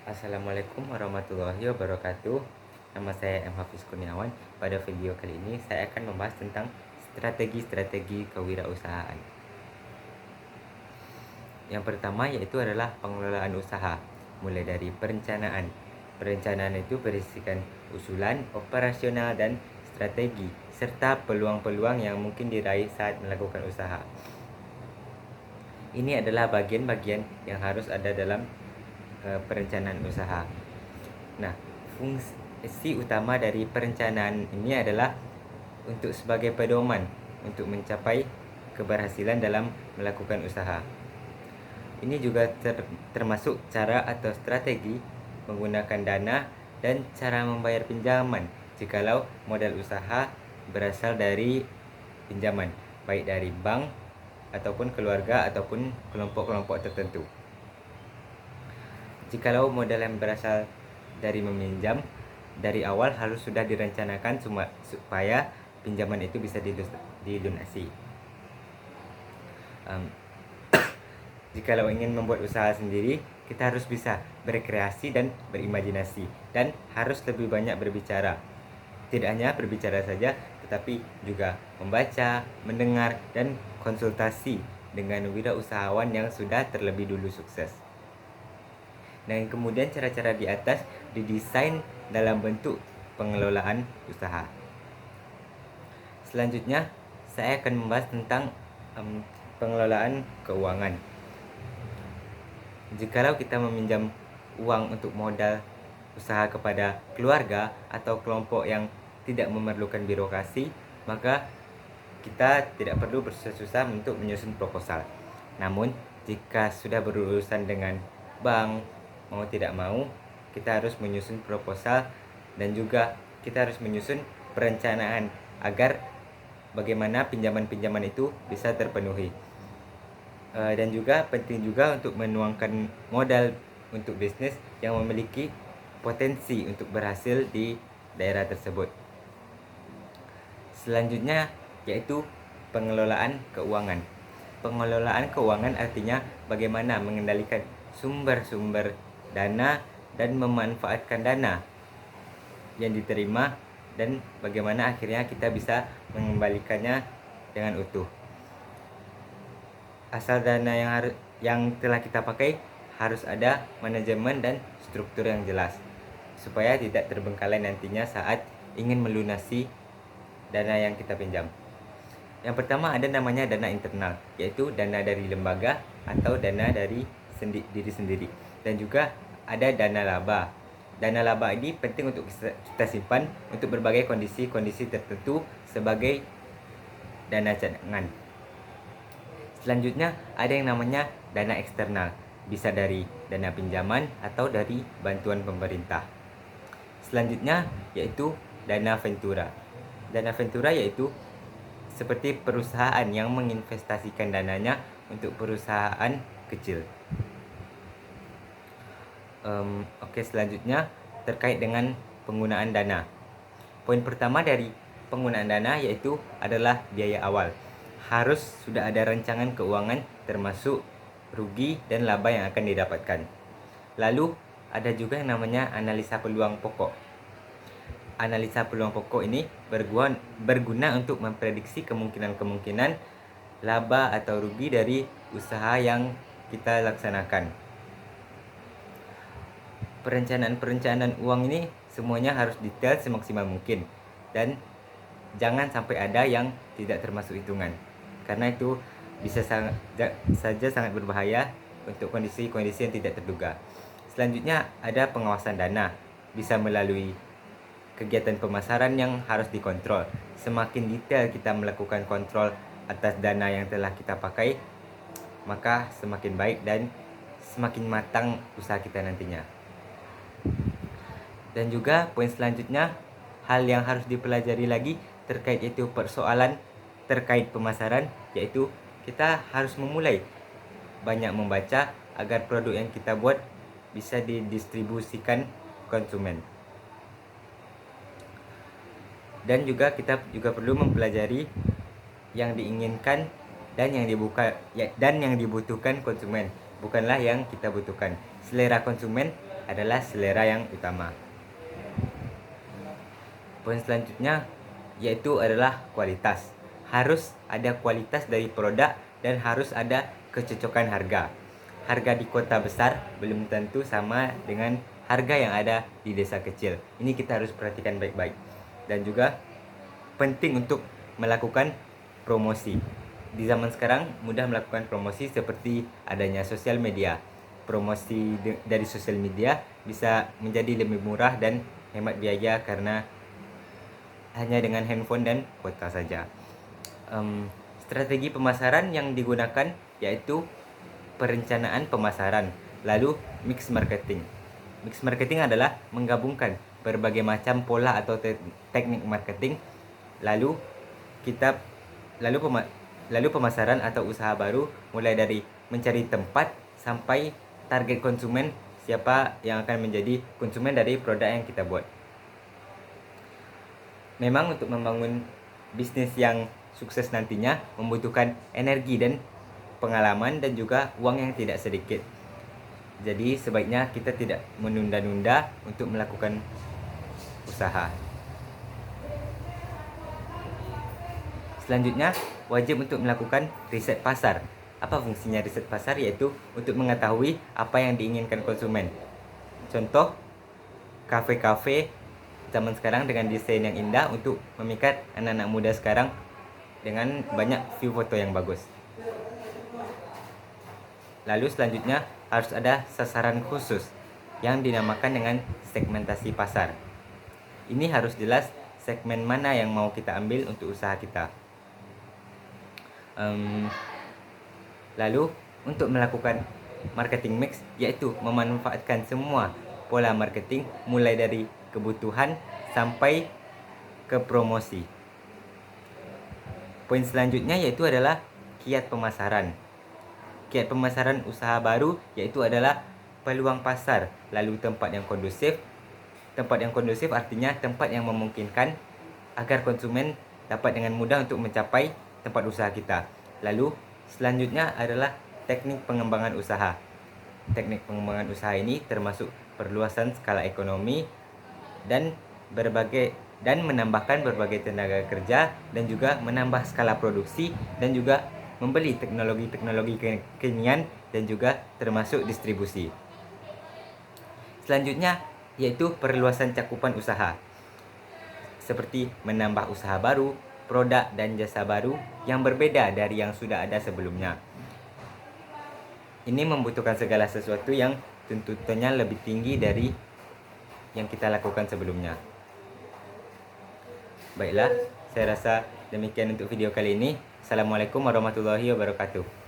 Assalamualaikum warahmatullahi wabarakatuh. Nama saya M. Hafiz Kurniawan. Pada video kali ini saya akan membahas tentang strategi-strategi kewirausahaan. Yang pertama yaitu adalah pengelolaan usaha, mulai dari perencanaan. Perencanaan itu berisikan usulan, operasional, dan strategi, serta peluang-peluang yang mungkin diraih saat melakukan usaha. Ini adalah bagian-bagian yang harus ada dalam perencanaan usaha. Nah, fungsi utama dari perencanaan ini adalah untuk sebagai pedoman untuk mencapai keberhasilan dalam melakukan usaha. Ini juga termasuk cara atau strategi menggunakan dana dan cara membayar pinjaman jikalau modal usaha berasal dari pinjaman, baik dari bank ataupun keluarga ataupun kelompok-kelompok tertentu. Jikalau modal yang berasal dari meminjam, dari awal harus sudah direncanakan supaya pinjaman itu bisa dilunasi. Jikalau ingin membuat usaha sendiri, kita harus bisa berkreasi dan berimajinasi, dan harus lebih banyak berbicara. Tidak hanya berbicara saja, tetapi juga membaca, mendengar, dan konsultasi dengan wirausahawan yang sudah terlebih dulu sukses. Dan kemudian cara-cara di atas didesain dalam bentuk pengelolaan usaha. Selanjutnya saya akan membahas tentang pengelolaan keuangan. Jikalau kita meminjam uang untuk modal usaha kepada keluarga atau kelompok yang tidak memerlukan birokrasi, maka kita tidak perlu bersusah-susah untuk menyusun proposal. Namun jika sudah berurusan dengan bank, mau tidak mau kita harus menyusun proposal, dan juga kita harus menyusun perencanaan agar bagaimana pinjaman-pinjaman itu bisa terpenuhi. Dan juga penting juga untuk menuangkan modal untuk bisnis yang memiliki potensi untuk berhasil di daerah tersebut. Selanjutnya yaitu pengelolaan keuangan. Pengelolaan keuangan artinya bagaimana mengendalikan sumber-sumber dana dan memanfaatkan dana yang diterima, dan bagaimana akhirnya kita bisa mengembalikannya dengan utuh. Asal dana yang telah kita pakai harus ada manajemen dan struktur yang jelas supaya tidak terbengkalai nantinya saat ingin melunasi dana yang kita pinjam. Yang pertama ada namanya dana internal, yaitu dana dari lembaga atau dana dari diri sendiri. Dan juga ada dana laba. Dana laba ini penting untuk kita simpan untuk berbagai kondisi-kondisi tertentu sebagai dana cadangan. Selanjutnya ada yang namanya dana eksternal, bisa dari dana pinjaman atau dari bantuan pemerintah. Selanjutnya yaitu dana ventura. Dana ventura yaitu seperti perusahaan yang menginvestasikan dananya untuk perusahaan kecil. Selanjutnya terkait dengan penggunaan dana. Poin pertama dari penggunaan dana yaitu adalah biaya awal. Harus sudah ada rancangan keuangan termasuk rugi dan laba yang akan didapatkan. Lalu ada juga yang namanya analisa peluang pokok. Analisa peluang pokok ini berguna untuk memprediksi kemungkinan-kemungkinan laba atau rugi dari usaha yang kita laksanakan. Perencanaan uang ini semuanya harus detail semaksimal mungkin, dan jangan sampai ada yang tidak termasuk hitungan, karena itu bisa saja sangat berbahaya untuk kondisi-kondisi yang tidak terduga. Selanjutnya ada pengawasan dana, bisa melalui kegiatan pemasaran yang harus dikontrol. Semakin detail kita melakukan kontrol atas dana yang telah kita pakai, maka semakin baik dan semakin matang usaha kita nantinya. Dan juga poin selanjutnya, hal yang harus dipelajari lagi terkait itu persoalan terkait pemasaran, yaitu kita harus memulai banyak membaca agar produk yang kita buat bisa didistribusikan konsumen. Dan juga kita juga perlu mempelajari yang diinginkan dan yang dibutuhkan konsumen, bukanlah yang kita butuhkan. Selera konsumen adalah selera yang utama. Poin selanjutnya yaitu adalah kualitas. Harus ada kualitas dari produk dan harus ada kecocokan harga. Harga di kota besar belum tentu sama dengan harga yang ada di desa kecil. Ini kita harus perhatikan baik-baik. Dan juga penting untuk melakukan promosi. Di zaman sekarang mudah melakukan promosi seperti adanya sosial media. Promosi dari sosial media bisa menjadi lebih murah dan hemat biaya karena hanya dengan handphone dan kuota saja. Strategi pemasaran yang digunakan yaitu perencanaan pemasaran, lalu mix marketing. Mix marketing adalah menggabungkan berbagai macam pola atau teknik marketing, lalu pemasaran atau usaha baru mulai dari mencari tempat sampai target konsumen, siapa yang akan menjadi konsumen dari produk yang kita buat. Memang untuk membangun bisnis yang sukses nantinya membutuhkan energi dan pengalaman dan juga uang yang tidak sedikit. Jadi sebaiknya kita tidak menunda-nunda untuk melakukan usaha. Selanjutnya, wajib untuk melakukan riset pasar. Apa fungsinya riset pasar? Yaitu untuk mengetahui apa yang diinginkan konsumen. Contoh, kafe-kafe zaman sekarang dengan desain yang indah untuk memikat anak-anak muda sekarang dengan banyak view foto yang bagus. Lalu selanjutnya harus ada sasaran khusus yang dinamakan dengan segmentasi pasar. Ini harus jelas segmen mana yang mau kita ambil untuk usaha kita. Lalu untuk melakukan marketing mix yaitu memanfaatkan semua pola marketing mulai dari kebutuhan sampai ke promosi. Poin selanjutnya yaitu adalah kiat pemasaran. Kiat pemasaran usaha baru yaitu adalah peluang pasar, lalu tempat yang kondusif. Tempat yang kondusif artinya tempat yang memungkinkan agar konsumen dapat dengan mudah untuk mencapai tempat usaha kita. Lalu selanjutnya adalah teknik pengembangan usaha. Teknik pengembangan usaha ini termasuk perluasan skala ekonomi dan menambahkan berbagai tenaga kerja dan juga menambah skala produksi dan juga membeli teknologi-teknologi kekinian dan juga termasuk distribusi. Selanjutnya yaitu perluasan cakupan usaha, seperti menambah usaha baru, produk dan jasa baru yang berbeda dari yang sudah ada sebelumnya. Ini membutuhkan segala sesuatu yang tuntutannya lebih tinggi dari yang kita lakukan sebelumnya. Baiklah, saya rasa demikian untuk video kali ini. Assalamualaikum warahmatullahi wabarakatuh.